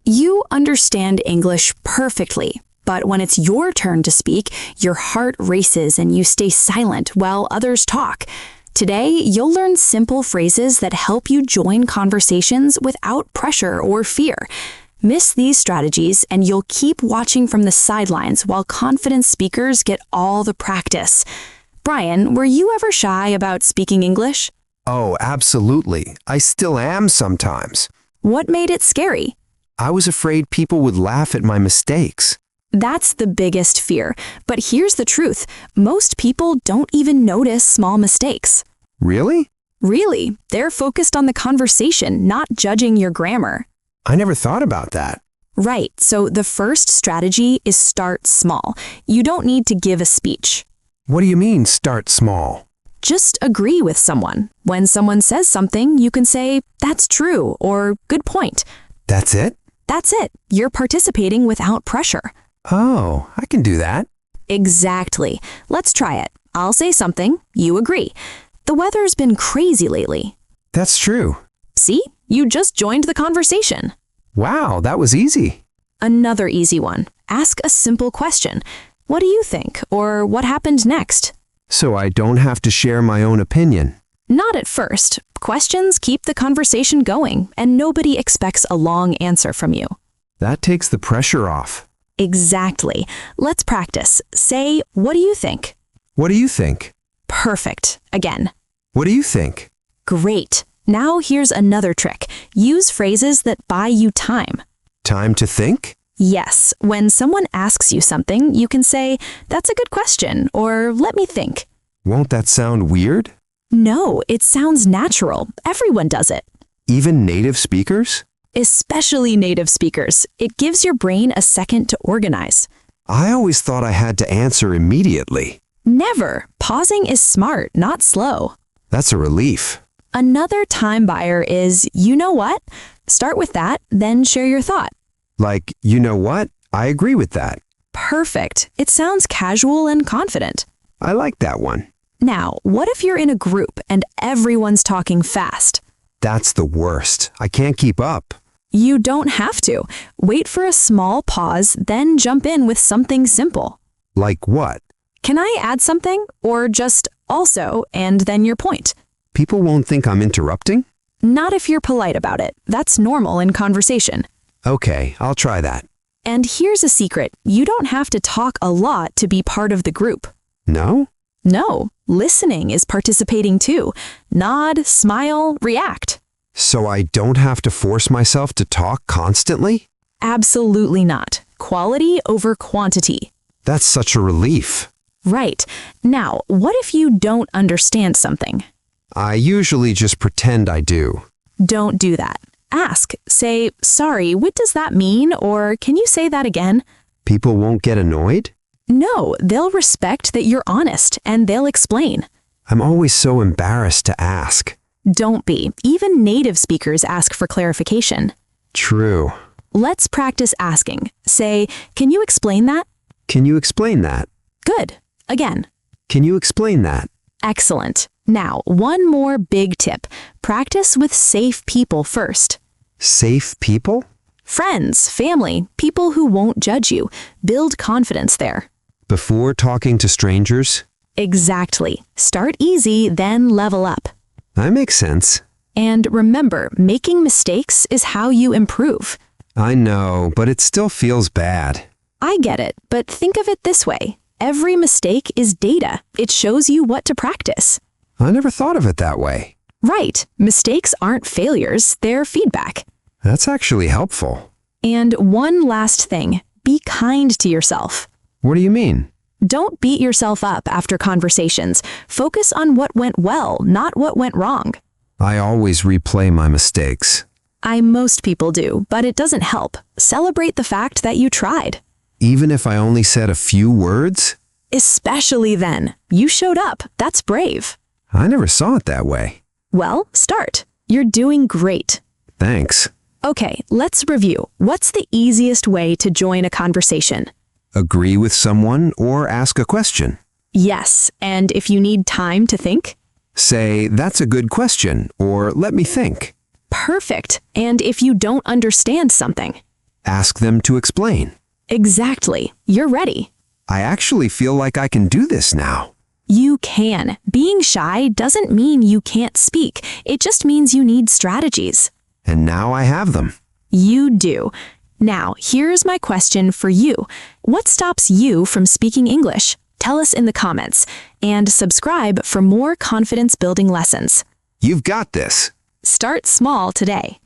You understand English perfectly, but when it's your turn to speak, your heart races and you stay silent while others talk. Today, you'll learn simple phrases that help you join conversations without pressure or fear. Miss these strategies and you'll keep watching from the sidelines while confident speakers get all the practice. Brian, were you ever shy about speaking English? Oh, absolutely. I still am sometimes. What made it scary? I was afraid people would laugh at my mistakes. That's the biggest fear. But here's the truth. Most people don't even notice small mistakes. Really? Really, they're focused on the conversation, not judging your grammar. I never thought about that. Right, so the first strategy is start small. You don't need to give a speech. What do you mean, start small? Just agree with someone. When someone says something, you can say, "That's true," or "Good point." That's it? That's it. You're participating without pressure. Oh, I can do that. Exactly. Let's try it. I'll say something, you agree. The weather's been crazy lately. That's true. See? You just joined the conversation. Wow, that was easy. Another easy one. Ask a simple question. What do you think? Or what happened next? So I don't have to share my own opinion. Not at first. Questions keep the conversation going, and nobody expects a long answer from you. That takes the pressure off. Exactly. Let's practice. Say, "What do you think?" What do you think? Perfect. Again. What do you think? Great. Now here's another trick. Use phrases that buy you time. Time to think? Yes, when someone asks you something, you can say, "That's a good question," or "Let me think." Won't that sound weird? No, it sounds natural. Everyone does it. Even native speakers? Especially native speakers. It gives your brain a second to organize. I always thought I had to answer immediately. Never. Pausing is smart, not slow. That's a relief. Another time buyer is, "You know what?" Start with that, then share your thought. Like, you know what? I agree with that. Perfect. It sounds casual and confident. I like that one. Now, what if you're in a group and everyone's talking fast? That's the worst. I can't keep up. You don't have to. Wait for a small pause, then jump in with something simple. Like what? Can I add something? Or just "also" and then your point. People won't think I'm interrupting? Not if you're polite about it. That's normal in conversation. Okay, I'll try that. And here's a secret. You don't have to talk a lot to be part of the group. No? No, listening is participating too. Nod, smile, react. So I don't have to force myself to talk constantly? Absolutely not. Quality over quantity. That's such a relief. Right. Now, what if you don't understand something? I usually just pretend I do. Don't do that. Ask. Say, "Sorry, what does that mean?" Or "Can you say that again?" People won't get annoyed? No, they'll respect that you're honest and they'll explain. I'm always so embarrassed to ask. Don't be. Even native speakers ask for clarification. True. Let's practice asking. Say, "Can you explain that?" Can you explain that? Good. Again. Can you explain that? Excellent. Now, one more big tip. Practice with safe people first. Safe people? Friends, family, people who won't judge you. Build confidence there. Before talking to strangers? Exactly. Start easy, then level up. That makes sense. And remember, making mistakes is how you improve. I know, but it still feels bad. I get it, but think of it this way. Every mistake is data. It shows you what to practice. I never thought of it that way. Right. Mistakes aren't failures, they're feedback. That's actually helpful. And one last thing. Be kind to yourself. What do you mean? Don't beat yourself up after conversations. Focus on what went well, not what went wrong. I always replay my mistakes. Most people do, but it doesn't help. Celebrate the fact that you tried. Even if I only said a few words? Especially then. You showed up. That's brave. I never saw it that way. Well, start. You're doing great. Thanks. Okay, let's review. What's the easiest way to join a conversation? Agree with someone or ask a question. Yes, and if you need time to think? Say, "That's a good question," or "Let me think." Perfect. And if you don't understand something? Ask them to explain. Exactly. You're ready. I actually feel like I can do this now. You can. Being shy doesn't mean you can't speak. It just means you need strategies. And now I have them. You do. Now, here's my question for you. What stops you from speaking English? Tell us in the comments. And subscribe for more confidence-building lessons. You've got this. Start small today.